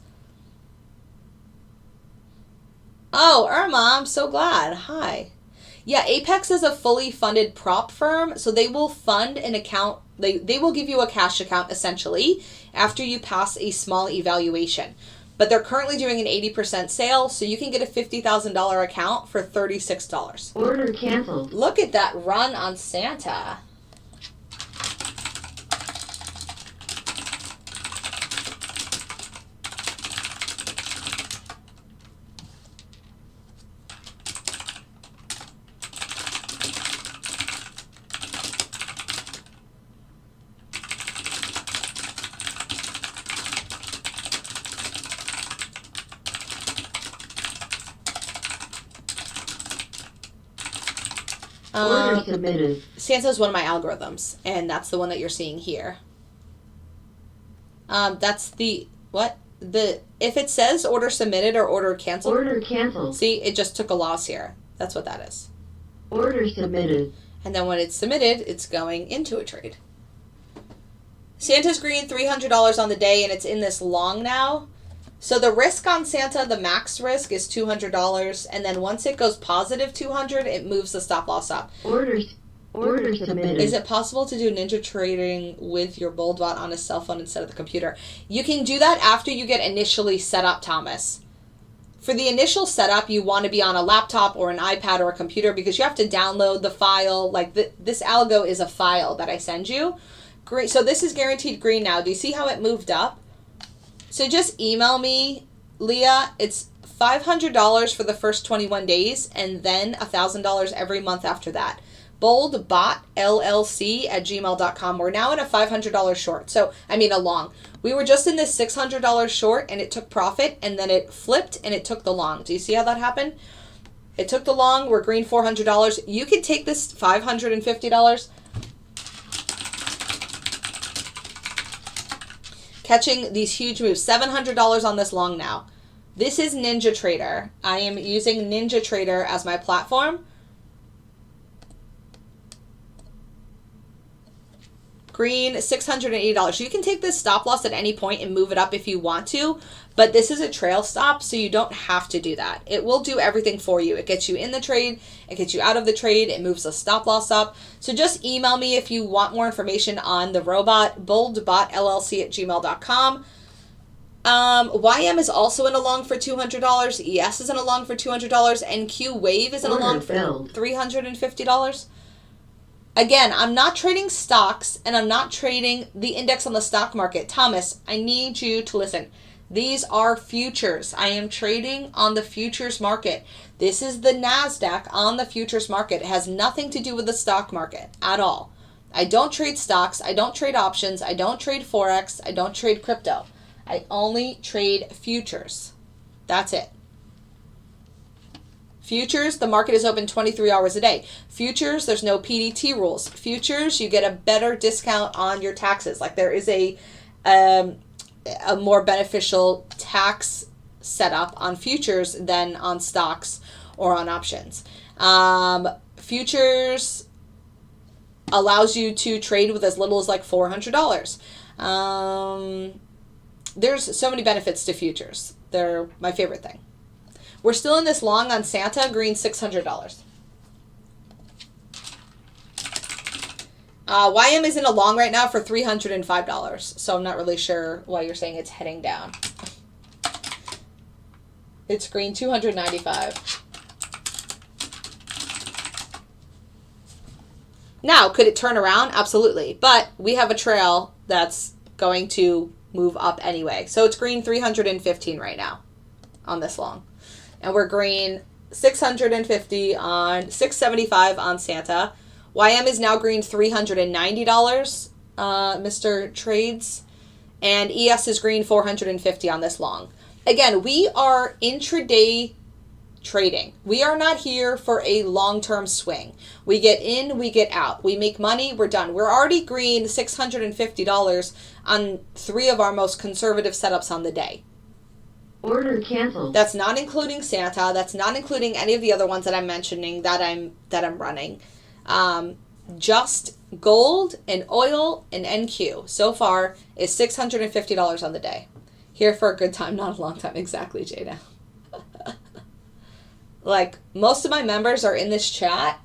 Oh, Irma, I'm so glad. Hi. Yeah, Apex is a fully funded prop firm, so they will fund an account. They will give you a cash account, essentially, after you pass a small evaluation. But they're currently doing an 80% sale, so you can get a $50,000 account for $36. Order canceled. Look at that run on Santa. Order submitted. Santa is one of my algorithms, and that's the one that you're seeing here. That's the, what? If it says order submitted or order canceled. Order canceled. See, it just took a loss here. That's what that is. Order submitted. And then when it's submitted, it's going into a trade. Santa's green, $300 on the day, and it's in this long now. So the risk on Santa, the max risk is $200, and then once it goes positive 200, it moves the stop loss up. Order submitted. Is it possible to do ninja trading with your BoldBot on a cell phone instead of the computer? You can do that after you get initially set up, Thomas. For the initial setup, you want to be on a laptop or an iPad or a computer because you have to download the file. Like this Algo is a file that I send you. Great. So this is guaranteed green now. Do you see how it moved up? So just email me, Leah. It's $500 for the first 21 days and then $1,000 every month after that. boldbotllc@gmail.com. We're now in a $500 short. So, I mean a long. We were just in this $600 short and it took profit and then it flipped and it took the long. Do you see how that happened? It took the long. We're green $400. You could take this $550. Catching these huge moves. $700 on this long now. This is NinjaTrader. I am using NinjaTrader as my platform. Green, $680. You can take this stop loss at any point and move it up if you want to, but this is a trail stop, so you don't have to do that. It will do everything for you. It gets you in the trade, it gets you out of the trade, it moves the stop loss up. So just email me if you want more information on the robot, boldbotllc@gmail.com. YM is also in a long for $200. ES is in a long for $200. NQ Wave is in a long for $350. Again, I'm not trading stocks and I'm not trading the index on the stock market. Thomas, I need you to listen. These are futures. I am trading on the futures market. This is the NASDAQ on the futures market. It has nothing to do with the stock market at all. I don't trade stocks. I don't trade options. I don't trade forex. I don't trade crypto. I only trade futures. That's it. Futures, the market is open 23 hours a day. Futures, there's no PDT rules. Futures, you get a better discount on your taxes. Like there is a more beneficial tax setup on futures than on stocks or on options. Futures allows you to trade with as little as like $400. There's so many benefits to futures. They're my favorite thing. We're still in this long on Santa, green $600. YM is in a long right now for $305, so I'm not really sure why you're saying it's heading down. It's green $295. Now, could it turn around? Absolutely. But we have a trail that's going to move up anyway. So it's green 315 right now on this long. And we're green 650 on 675 on Santa. YM is now green $390, Mr. Trades. And ES is green 450 on this long. Again, we are intraday trading. We are not here for a long-term swing. We get in, we get out. We make money, we're done. We're already green $650 on 3 of our most conservative setups on the day. Order canceled. That's not including Santa. That's not including any of the other ones that I'm mentioning that I'm running. Just gold and oil and NQ so far is $650 on the day. Here for a good time, not a long time. Exactly, Jada. Like, most of my members are in this chat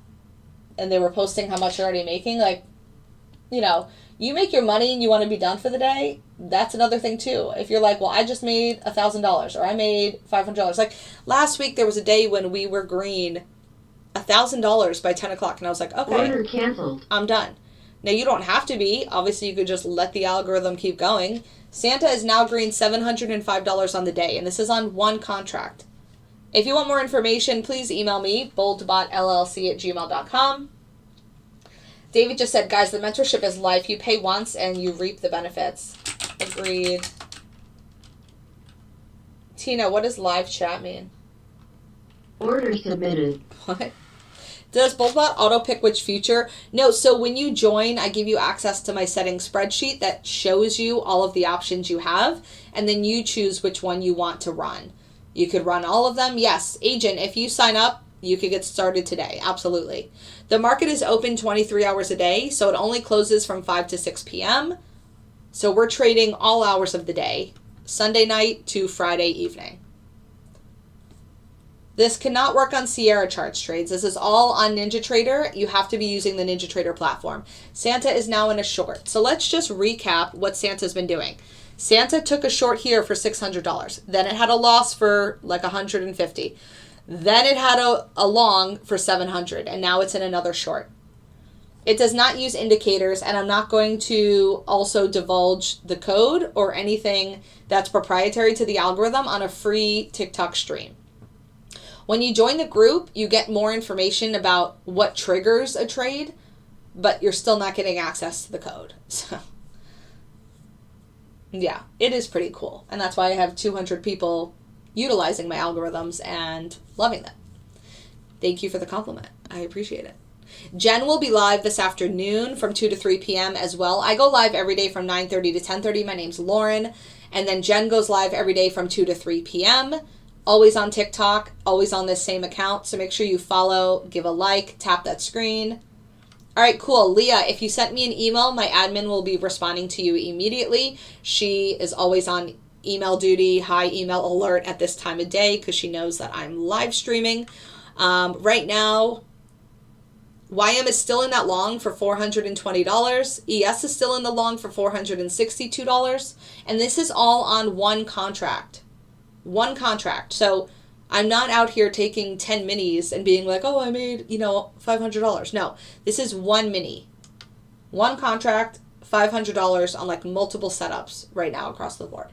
and they were posting how much you're already making. Like, you know, you make your money and you want to be done for the day. That's another thing too. If you're like, well, I just made $1,000 or I made $500. Like last week, there was a day when we were green $1,000 by 10 o'clock. And I was like, okay, Order canceled. I'm done. Now, you don't have to be. Obviously, you could just let the algorithm keep going. Santa is now green $705 on the day. And this is on one contract. If you want more information, please email me, boldbotllc@gmail.com. David just said, guys, the mentorship is life. You pay once and you reap the benefits. Agreed. Tina, what does live chat mean? Order submitted. What? Does BoldBot auto pick which future? No, so when you join, I give you access to my settings spreadsheet that shows you all of the options you have, and then you choose which one you want to run. You could run all of them. Yes, agent, if you sign up, you could get started today. Absolutely. The market is open 23 hours a day, so it only closes from 5 to 6 p.m. So we're trading all hours of the day, Sunday night to Friday evening. This cannot work on Sierra Charts trades. This is all on NinjaTrader. You have to be using the NinjaTrader platform. Santa is now in a short. So let's just recap what Santa's been doing. Santa took a short here for $600. Then it had a loss for like $150. Then it had a long for $700. And now it's in another short. It does not use indicators. And I'm not going to also divulge the code or anything that's proprietary to the algorithm on a free TikTok stream. When you join the group, you get more information about what triggers a trade, but you're still not getting access to the code. So yeah, it is pretty cool. And that's why I have 200 people utilizing my algorithms and loving them. Thank you for the compliment. I appreciate it. Jen will be live this afternoon from 2 to 3 p.m. as well. I go live every day from 9:30 to 10:30. My name's Lauren. And then Jen goes live every day from 2 to 3 p.m. Always on TikTok, always on this same account. So make sure you follow, give a like, tap that screen. All right, cool. Leah, if you sent me an email, my admin will be responding to you immediately. She is always on email duty, high email alert at this time of day because she knows that I'm live streaming. Right now, YM is still in that long for $420. ES is still in the long for $462. And this is all on one contract. One contract. So I'm not out here taking 10 minis and being like, oh, I made, $500. No, this is one mini. One contract, $500 on like multiple setups right now across the board.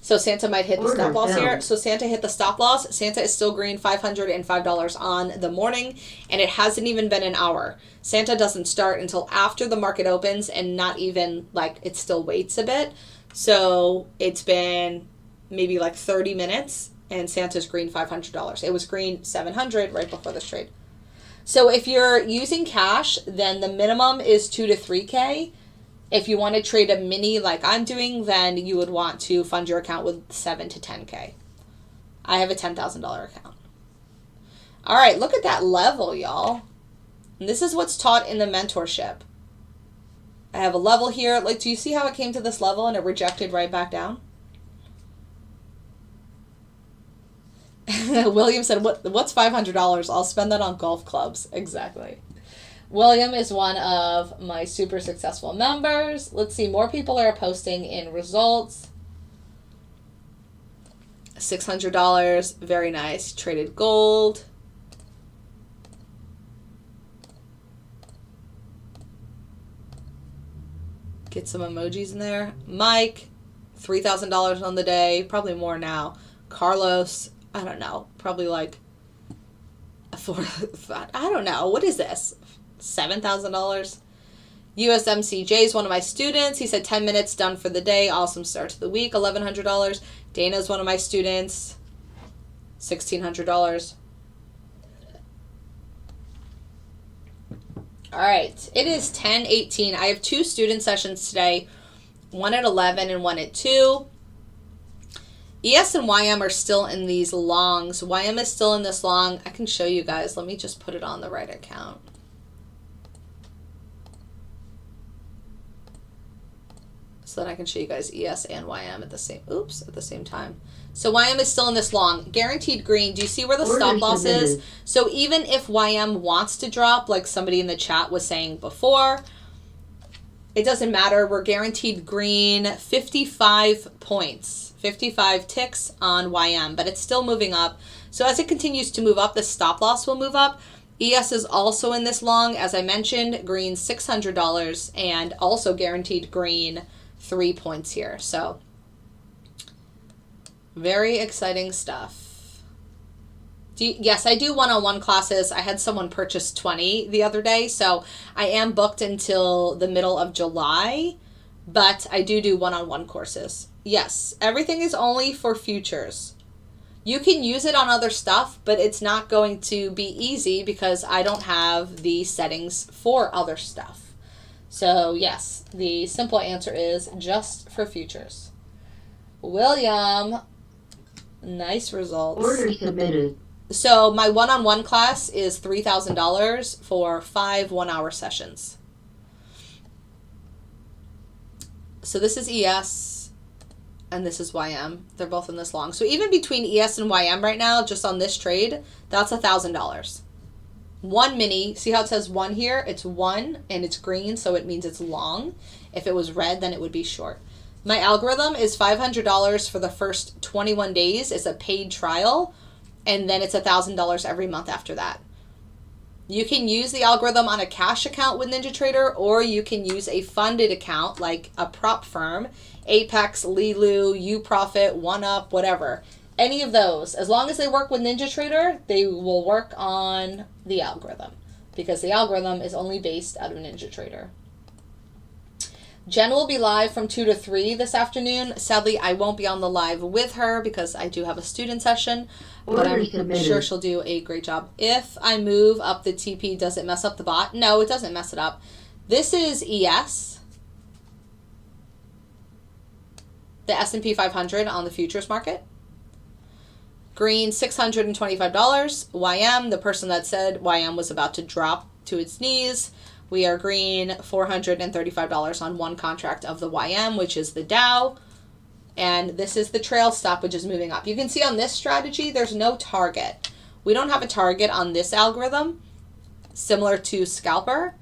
So Santa might hit the stop loss here. So Santa hit the stop loss. Santa is still green, $505 on the morning, and it hasn't even been an hour. Santa doesn't start until after the market opens, and not even like it still waits a bit. So it's been maybe like 30 minutes, and Santa's green $500. It was green $700 right before this trade. So if you're using cash, then the minimum is 2 to 3K. If you want to trade a mini like I'm doing, then you would want to fund your account with 7 to 10K. I have a $10,000 account. All right, look at that level, y'all. And this is what's taught in the mentorship. I have a level here. Like, do you see how it came to this level and it rejected right back down? William said, what's $500? I'll spend that on golf clubs. Exactly. William is one of my super successful members. Let's see, more people are posting in results. $600, very nice. Traded gold. Get some emojis in there. Mike, $3,000 on the day, probably more now. Carlos, I don't know, probably like I don't know, what is this? $7,000. USMCJ is one of my students. He said 10 minutes done for the day. Awesome start to the week. $1,100. Dana is one of my students. $1,600. All right. It is 10:18. I have 2 student sessions today. One at 11 and one at 2. ES and YM are still in these longs. YM is still in this long. I can show you guys. Let me just put it on the right account. So that I can show you guys ES and YM at the same time. So YM is still in this long. Guaranteed green. Do you see where the stop loss is? So even if YM wants to drop, like somebody in the chat was saying before, it doesn't matter. We're guaranteed green 55 points, 55 ticks on YM, but it's still moving up. So as it continues to move up, the stop loss will move up. ES is also in this long, as I mentioned, green $600 and also guaranteed green 3 points here. So very exciting stuff. Yes, I do one-on-one classes. I had someone purchase 20 the other day, so I am booked until the middle of July, but I do one-on-one courses. Yes, everything is only for futures. You can use it on other stuff, but it's not going to be easy because I don't have the settings for other stuff. So yes, the simple answer is just for futures. William, nice results. Order submitted. So my one-on-one class is $3,000 for 5 one-hour sessions. So this is ES and this is YM. They're both in this long. So even between ES and YM right now, just on this trade, that's $1,000. One mini, see how it says 1 here? It's 1 and it's green, so it means it's long. If it was red, then it would be short. My algorithm is $500 for the first 21 days. It's a paid trial, and then it's $1,000 every month after that. You can use the algorithm on a cash account with NinjaTrader, or you can use a funded account like a prop firm, Apex, Lilu, UProfit, OneUp, whatever. Any of those, as long as they work with NinjaTrader, they will work on the algorithm, because the algorithm is only based out of NinjaTrader. Jen will be live from 2 to 3 this afternoon. Sadly, I won't be on the live with her because I do have a student session, but I'm sure she'll do a great job. If I move up the TP, does it mess up the bot? No, it doesn't mess it up. This is ES, the S&P 500 on the futures market. Green, $625. YM, the person that said YM was about to drop to its knees. We are green, $435 on one contract of the YM, which is the Dow. And this is the trail stop, which is moving up. You can see on this strategy, there's no target. We don't have a target on this algorithm, similar to Scalper.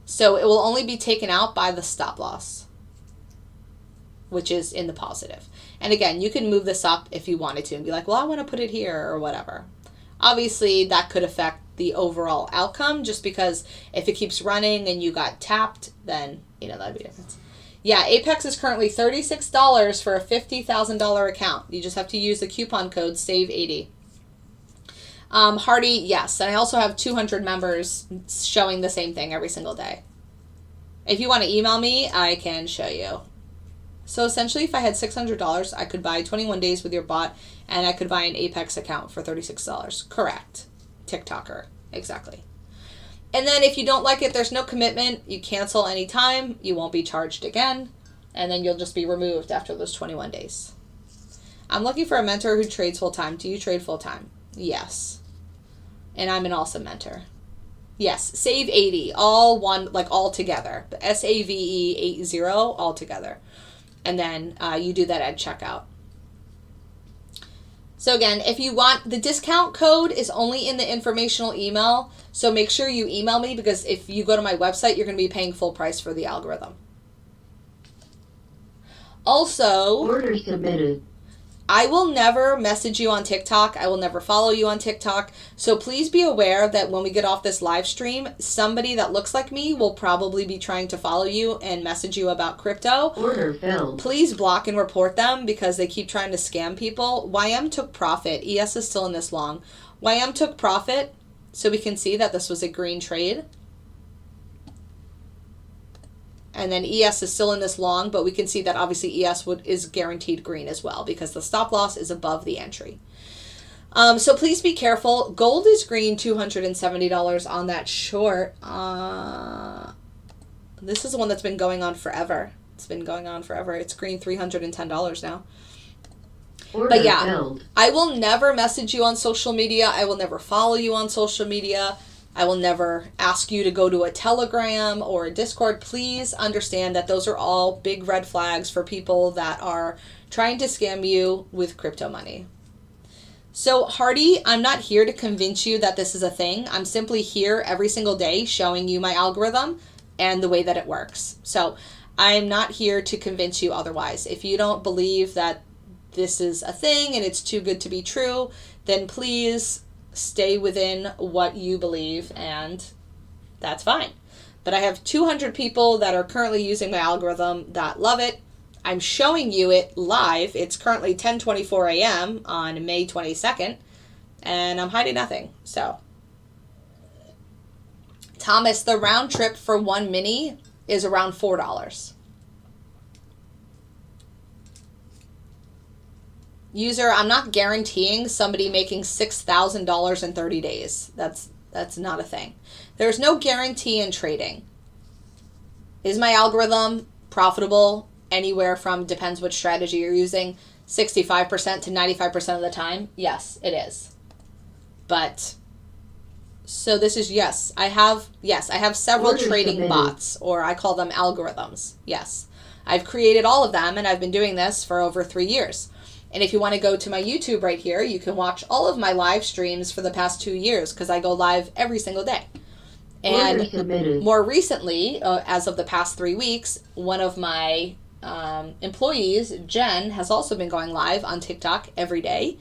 So it will only be taken out by the stop loss, which is in the positive. And again, you can move this up if you wanted to and be like, well, I want to put it here or whatever. Obviously, that could affect the overall outcome, just because if it keeps running and you got tapped, then, that'd be a difference. Yeah, Apex is currently $36 for a $50,000 account. You just have to use the coupon code SAVE80. Hardy, yes. And I also have 200 members showing the same thing every single day. If you want to email me, I can show you. So essentially, if I had $600, I could buy 21 days with your bot, and I could buy an Apex account for $36. Correct. TikToker. Exactly. And then if you don't like it, there's no commitment. You cancel anytime. You won't be charged again. And then you'll just be removed after those 21 days. I'm looking for a mentor who trades full-time. Do you trade full-time? Yes. And I'm an awesome mentor. Yes. Save 80. All one, like all together. SAVE 80 all together. And then you do that at checkout. So again, if you want, the discount code is only in the informational email. So make sure you email me, because if you go to my website, you're going to be paying full price for the algorithm. Also, Order submitted. I will never message you on TikTok. I will never follow you on TikTok. So please be aware that when we get off this live stream, somebody that looks like me will probably be trying to follow you and message you about crypto. Order filled. Please block and report them, because they keep trying to scam people. YM took profit. ES is still in this long. YM took profit, so we can see that this was a green trade. And then ES is still in this long, but we can see that obviously ES is guaranteed green as well, because the stop loss is above the entry. So please be careful. Gold is green, $270 on that short. This is the one that's been going on forever. It's been going on forever. It's green, $310 now. Order but yeah, filled. I will never message you on social media. I will never follow you on social media. I will never ask you to go to a Telegram or a Discord. Please understand that those are all big red flags for people that are trying to scam you with crypto money. So Hardy, I'm not here to convince you that this is a thing. I'm simply here every single day showing you my algorithm and the way that it works. So I'm not here to convince you otherwise. If you don't believe that this is a thing and it's too good to be true, then please stay within what you believe, and that's fine. But I have 200 people that are currently using my algorithm that love it. I'm showing you it live. It's currently 10:24 a.m. on May 22nd, and I'm hiding nothing. So, Thomas, the round trip for one mini is around $4. User, I'm not guaranteeing somebody making $6,000 in 30 days. That's not a thing. There's no guarantee in trading. Is my algorithm profitable anywhere from, depends what strategy you're using, 65% to 95% of the time? Yes, it is. But, so this is, yes, I have several trading bots, or I call them algorithms. Yes. I've created all of them, and I've been doing this for over 3 years. And if you want to go to my YouTube right here, you can watch all of my live streams for the past 2 years, because I go live every single day. And more recently, as of the past 3 weeks, one of my employees, Jen, has also been going live on TikTok every day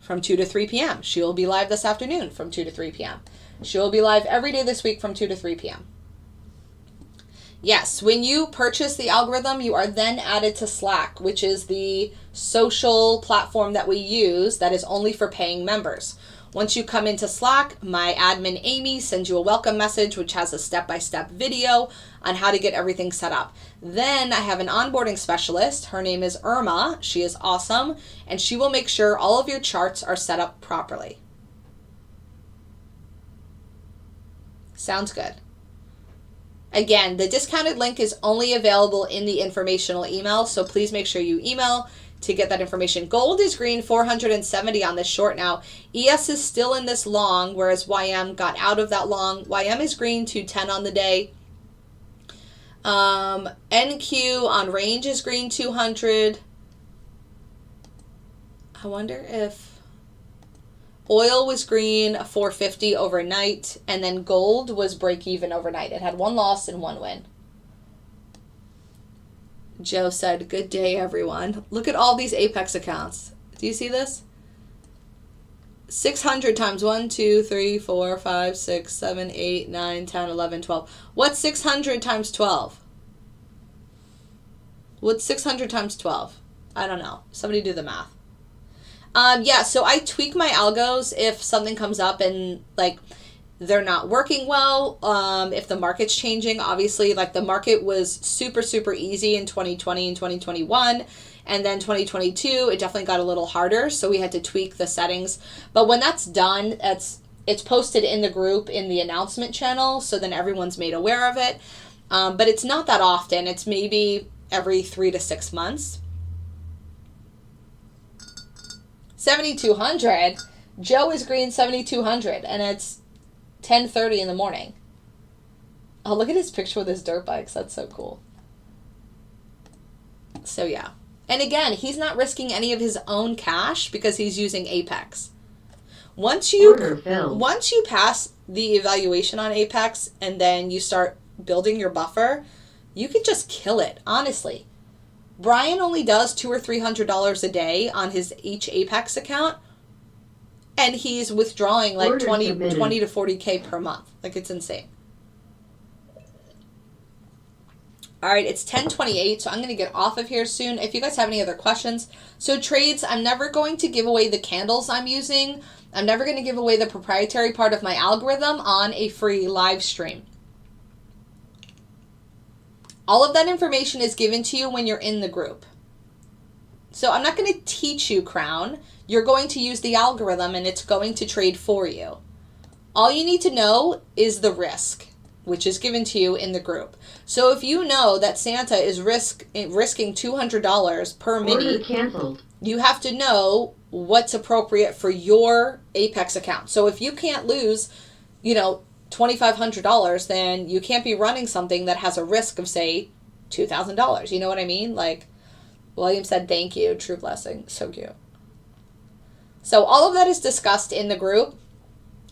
from 2 to 3 p.m. She will be live this afternoon from 2 to 3 p.m. She will be live every day this week from 2 to 3 p.m. Yes, when you purchase the algorithm, you are then added to Slack, which is the social platform that we use that is only for paying members. Once you come into Slack, my admin Amy sends you a welcome message, which has a step-by-step video on how to get everything set up. Then I have an onboarding specialist. Her name is Irma. She is awesome, and she will make sure all of your charts are set up properly. Sounds good. Again, the discounted link is only available in the informational email, so please make sure you email to get that information. Gold is green 470 on this short now. ES is still in this long, whereas YM got out of that long. YM is green 210 on the day. NQ on range is green 200. I wonder if oil was green 450 overnight, and then gold was break even overnight. It had one loss and one win. Joe said, good day, everyone. Look at all these Apex accounts. Do you see this? 600 times 1, 2, 3, 4, 5, 6, 7, 8, 9, 10, 11, 12. What's 600 times 12? What's 600 times 12? I don't know. Somebody do the math. Yeah, so I tweak my algos if something comes up and like they're not working well. If the market's changing, obviously, like the market was super, super easy in 2020 and 2021. And then 2022, it definitely got a little harder. So we had to tweak the settings. But when that's done, it's posted in the group in the announcement channel. So then everyone's made aware of it. But it's not that often. It's maybe every 3 to 6 months. 7,200. Joe is green 7,200, and it's 10:30 in the morning. Oh, look at his picture with his dirt bikes. That's so cool. So yeah. And again, he's not risking any of his own cash because he's using Apex. Once you pass the evaluation on Apex and then you start building your buffer, you can just kill it, honestly. Brian only does $200 or $300 a day on his each Apex account, and he's withdrawing like 20 to 40K per month. Like, it's insane. All right, it's 10:28, so I'm going to get off of here soon. If you guys have any other questions. So trades, I'm never going to give away the candles I'm using. I'm never going to give away the proprietary part of my algorithm on a free live stream. All of that information is given to you when you're in the group. So I'm not going to teach you Crown. You're going to use the algorithm and it's going to trade for you. All you need to know is the risk, which is given to you in the group. So if you know that Santa is risking $200 per mini, you have to know what's appropriate for your Apex account. So if you can't lose, $2,500, then you can't be running something that has a risk of, say, $2,000. You know what I mean? Like, William said, thank you. True blessing. So cute. So all of that is discussed in the group.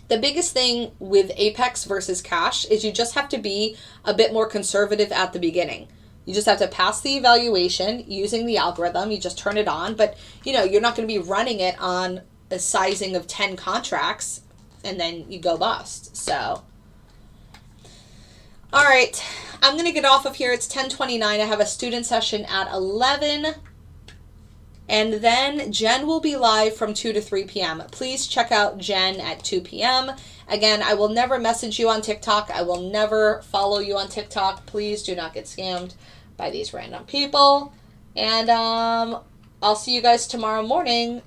The biggest thing with Apex versus cash is you just have to be a bit more conservative at the beginning. You just have to pass the evaluation using the algorithm. You just turn it on. But, you're not going to be running it on a sizing of 10 contracts and then you go bust. So, all right, I'm going to get off of here. It's 10:29. I have a student session at 11. And then Jen will be live from 2 to 3 p.m. Please check out Jen at 2 p.m. Again, I will never message you on TikTok. I will never follow you on TikTok. Please do not get scammed by these random people. And I'll see you guys tomorrow morning.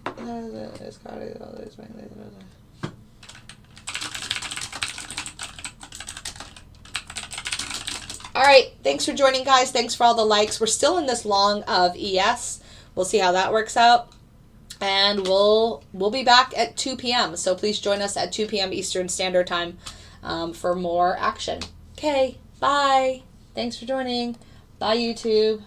All right, thanks for joining, guys. Thanks for all the likes. We're still in this long of ES. We'll see how that works out. And we'll be back at 2 p.m. So please join us at 2 p.m. Eastern Standard Time for more action. Okay, bye. Thanks for joining. Bye, YouTube.